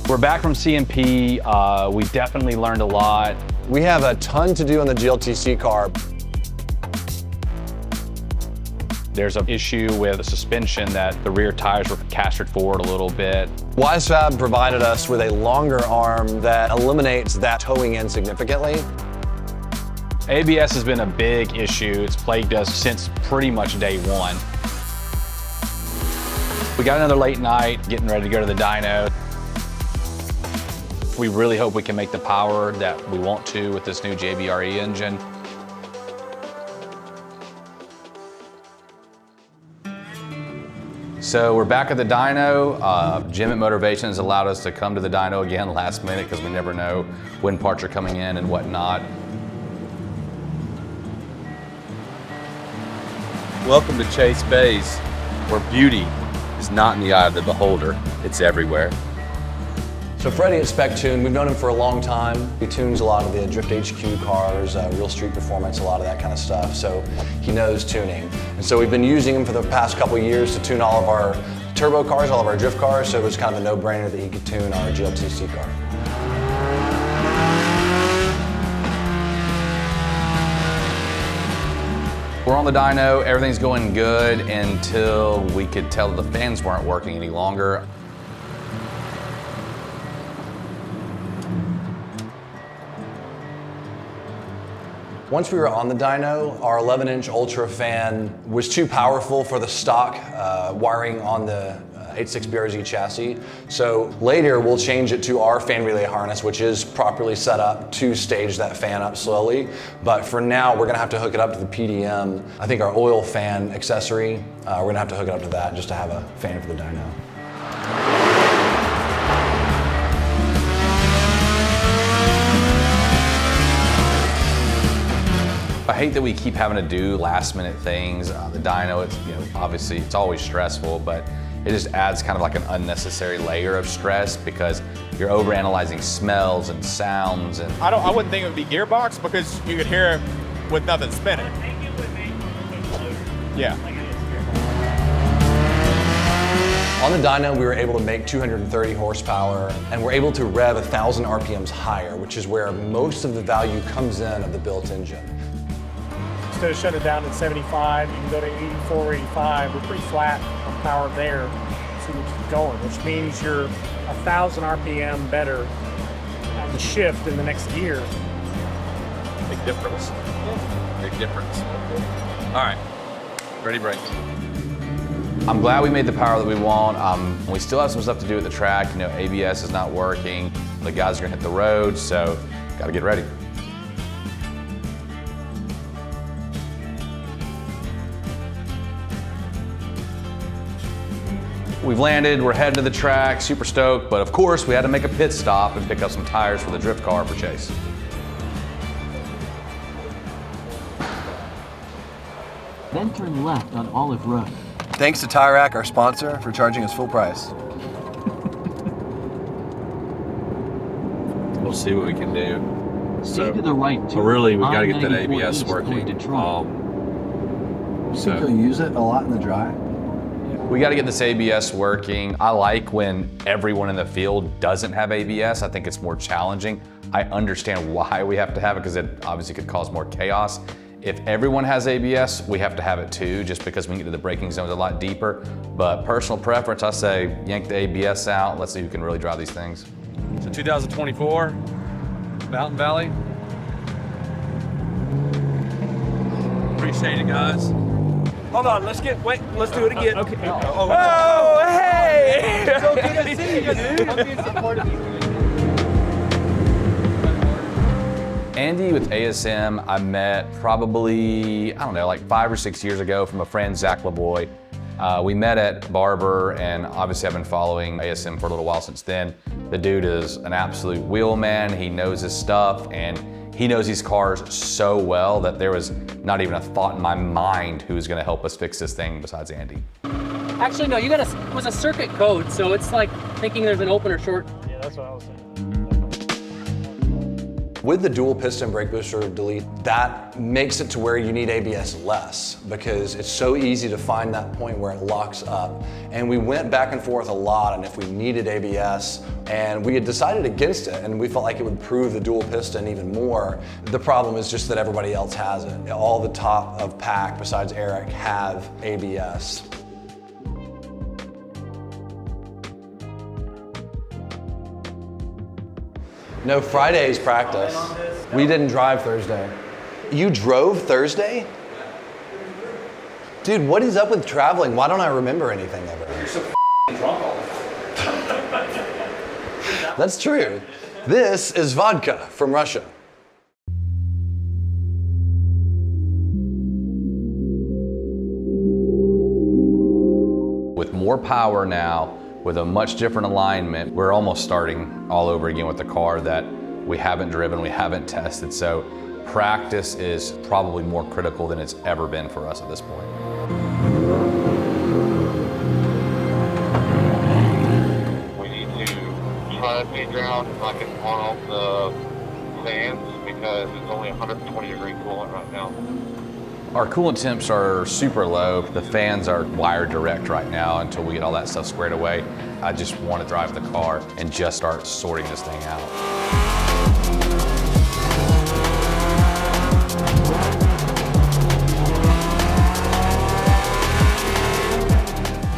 We're back from CMP. We definitely learned a lot. We have a ton to do on the GLTC car. There's an issue with the suspension that the rear tires were castered forward a little bit. WiseFab provided us with a longer arm that eliminates that towing in significantly. ABS has been a big issue. It's plagued us since pretty much day one. We got another late night, getting ready to go to the dyno. We really hope we can make the power that we want to with this new JBRE engine. So we're back at the dyno. Jim at Motivations allowed us to come to the dyno again last minute because we never know when parts are coming in and whatnot. Welcome to Chase Bays, where beauty is not in the eye of the beholder, it's everywhere. So Freddie at Spec Tune, we've known him for a long time. He tunes a lot of the Drift HQ cars, Real Street Performance, a lot of that kind of stuff. So he knows tuning. And so we've been using him for the past couple years to tune all of our turbo cars, all of our drift cars. So it was kind of a no-brainer that he could tune our GLTC car. We're on the dyno, everything's going good until we could tell the fans weren't working any longer. Once we were on the dyno, our 11-inch Ultra fan was too powerful for the stock wiring on the 86 BRZ chassis. So later we'll change it to our fan relay harness, which is properly set up to stage that fan up slowly. But for now, we're gonna have to hook it up to the PDM. I think our oil fan accessory, we're gonna have to hook it up to that just to have a fan for the dyno. I hate that we keep having to do last minute things. The dyno, it's, obviously it's always stressful, but it just adds kind of like an unnecessary layer of stress because you're overanalyzing smells and sounds. And I wouldn't think it would be gearbox because you could hear it with nothing spinning. Yeah. On the dyno, we were able to make 230 horsepower, and we're able to rev 1,000 RPMs higher, which is where most of the value comes in of the built engine. Instead of shutting it down at 75, you can go to 84 or 85. We're pretty flat on power there, so we keep going, which means you're 1,000 RPM better on the shift in the next gear. Big difference. Big difference. All right, ready, break. I'm glad we made the power that we want. We still have some stuff to do at the track. ABS is not working. The guys are gonna hit the road, so gotta get ready. We've landed, we're heading to the track, super stoked, but of course we had to make a pit stop and pick up some tires for the drift car for Chase. Then turn left on Olive Road. Thanks to Tire Rack, our sponsor, for charging us full price. We'll see what we can do. Stay to the right. So really, we got to get that I-94 ABS east working. going to Trump. You think you'll use it a lot in the dry? We got to get this ABS working. I like when everyone in the field doesn't have ABS. I think it's more challenging. I understand why we have to have it because it obviously could cause more chaos. If everyone has ABS, we have to have it too, just because we can get to the braking zones a lot deeper. But personal preference, I say yank the ABS out. Let's see who can really drive these things. So 2024, Mountain Valley. Appreciate it, guys. Hold on, let's do it again. Okay. Oh, hey! So good to see you, dude. I'm being supportive of you. Andy with ASM, I met probably, I don't know, like 5 or 6 years ago from a friend, Zach LeBoy. We met at Barber, and obviously I've been following ASM for a little while since then. The dude is an absolute wheel man. He knows his stuff, and he knows these cars so well that there was not even a thought in my mind who's gonna help us fix this thing besides Andy. Actually, no, it was a circuit code, so it's like thinking there's an open or short. Yeah, that's what I was saying. With the dual piston brake booster delete, that makes it to where you need ABS less because it's so easy to find that point where it locks up. And we went back and forth a lot on if we needed ABS, and we had decided against it, and we felt like it would prove the dual piston even more. The problem is just that everybody else has it. All the top of pack besides Eric have ABS. No, Friday's practice. We didn't drive Thursday. You drove Thursday? Dude, what is up with traveling? Why don't I remember anything ever? You're so drunk all the time. That's true. This is vodka from Russia. With more power now, with a much different alignment, we're almost starting all over again with the car that we haven't driven, we haven't tested. So practice is probably more critical than it's ever been for us at this point. We need to try to figure out if I can turn off the fans because it's only 120 degree coolant right now. Our coolant temps are super low. The fans are wired direct right now until we get all that stuff squared away. I just want to drive the car and just start sorting this thing out.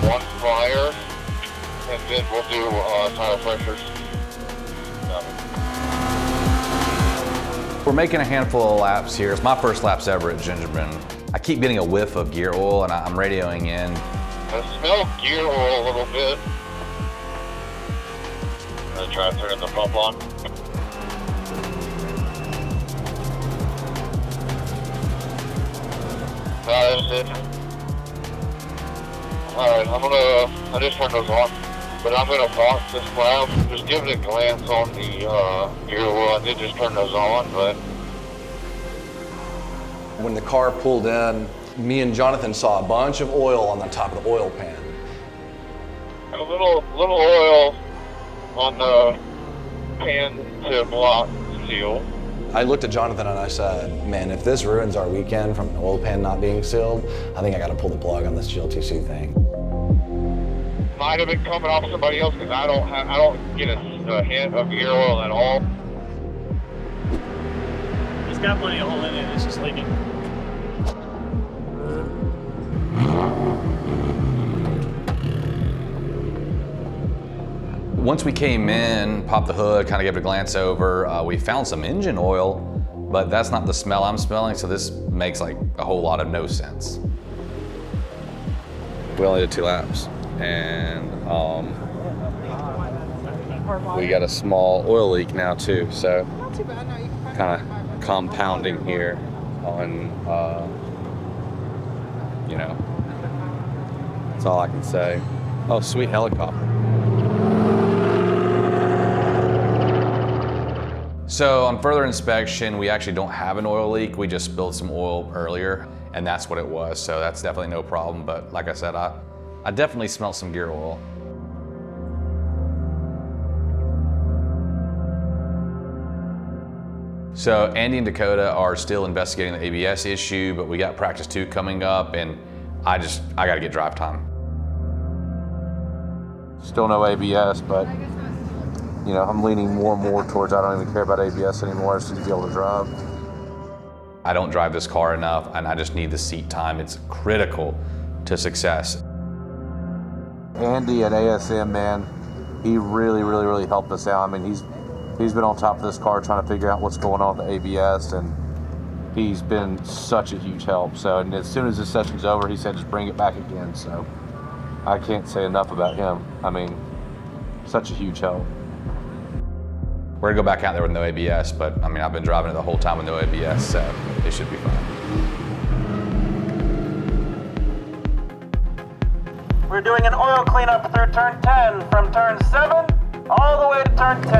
One fire, and then we'll do tire pressures. We're making a handful of laps here. It's my first laps ever at Gingerman. I keep getting a whiff of gear oil and I'm radioing in. I smell gear oil a little bit. I'm gonna try to turn the pump on. That's it. Alright, I just turned those on. But I'm gonna box this cloud. Just give it a glance on the gear oil. I did just turn those on, but When the car pulled in, me and Jonathan saw a bunch of oil on the top of the oil pan. a little oil on the pan to block seal. I looked at Jonathan and I said, man, if this ruins our weekend from the oil pan not being sealed, I think I gotta pull the plug on this GLTC thing. Might have been coming off somebody else because I don't get a hint of gear oil at all. It's got plenty of oil in it, it's just leaking. Once we came in, popped the hood, kind of gave it a glance over, we found some engine oil, but that's not the smell I'm smelling, so this makes like a whole lot of no sense. We only did 2 laps, and we got a small oil leak now too, so kind of compounding here on, you know, that's all I can say. Oh, sweet helicopter. So on further inspection, we actually don't have an oil leak. We just spilled some oil earlier, and that's what it was. So that's definitely no problem. But like I said, I definitely smelled some gear oil. So Andy and Dakota are still investigating the ABS issue, but we got practice 2 coming up, and I gotta get drive time. Still no ABS, but you know, I'm leaning more and more towards I don't even care about ABS anymore. I just need to be able to drive. I don't drive this car enough, and I just need the seat time. It's critical to success. Andy at ASM, man, he really helped us out. I mean, he's been on top of this car trying to figure out what's going on with the ABS, and he's been such a huge help. So, and as soon as this session's over, he said just bring it back again. So I can't say enough about him. I mean, such a huge help. We're gonna go back out there with no ABS, but I mean, I've been driving it the whole time with no ABS, so it should be fine. We're doing an oil cleanup through turn 10, from turn 7 all the way to turn 10.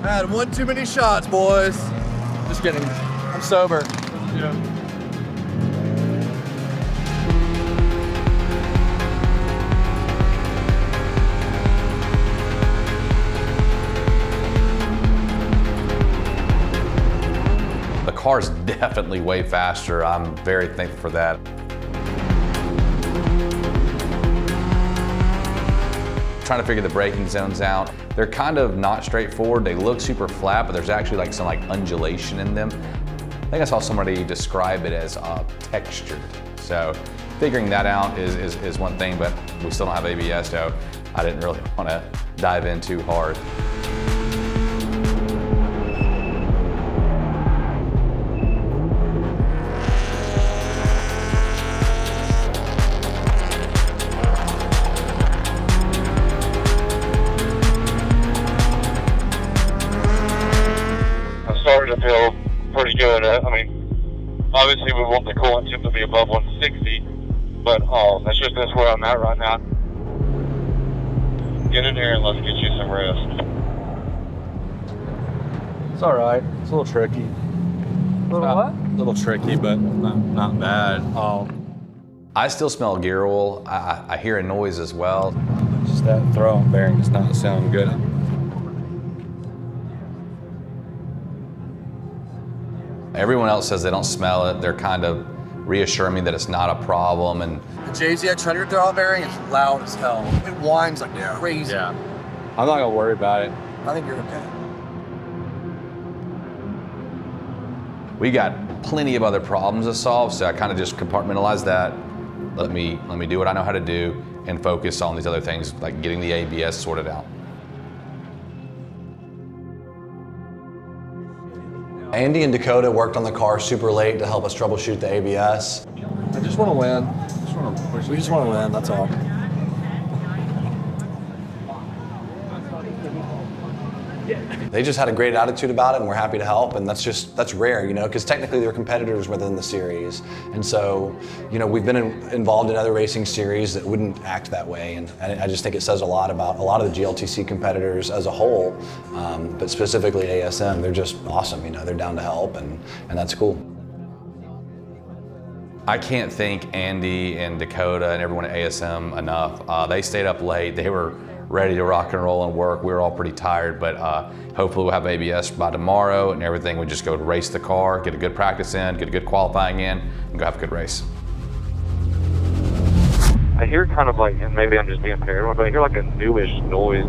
I had one too many shots, boys. Just kidding. I'm sober. Yeah. car's definitely way faster. I'm very thankful for that. Trying to figure the braking zones out. They're kind of not straightforward. They look super flat, but there's actually like some undulation in them. I think I saw somebody describe it as textured. So figuring that out is one thing, but we still don't have ABS, so I didn't really want to dive in too hard. Starting to feel pretty good. I mean, obviously we want the coolant temp to be above 160, but that's just where I'm at right now. Get in here and let's get you some rest. It's all right. It's a little tricky. What? A little tricky, but not bad. I still smell gear oil. I hear a noise as well. Just that throw-off bearing does not sound good. Everyone else says they don't smell it. They're kind of reassuring me that it's not a problem. And The JZX 100 throw-off bearing is loud as hell. It whines like crazy. Yeah. I'm not gonna worry about it. I think you're okay. we got plenty of other problems to solve, so I kind of just compartmentalized that. Let me do what I know how to do and focus on these other things, like getting the ABS sorted out. Andy and Dakota worked on the car super late to help us troubleshoot the ABS. I just want to win. We just want to win, that's all. They just had a great attitude about it, and we're happy to help, and that's rare, you know, because technically they're competitors within the series. And so, you know, we've been involved in other racing series that wouldn't act that way, and I just think it says a lot about a lot of the GLTC competitors as a whole, but specifically ASM. They're just awesome, you know, they're down to help, and that's cool. I can't thank Andy and Dakota and everyone at ASM enough. They stayed up late. They were ready to rock and roll and work. We were all pretty tired, but hopefully we'll have ABS by tomorrow and everything. We just go to race the car, get a good practice in, get a good qualifying in, and go have a good race. I hear kind of like, and maybe I'm just being paranoid, but I hear like a newish noise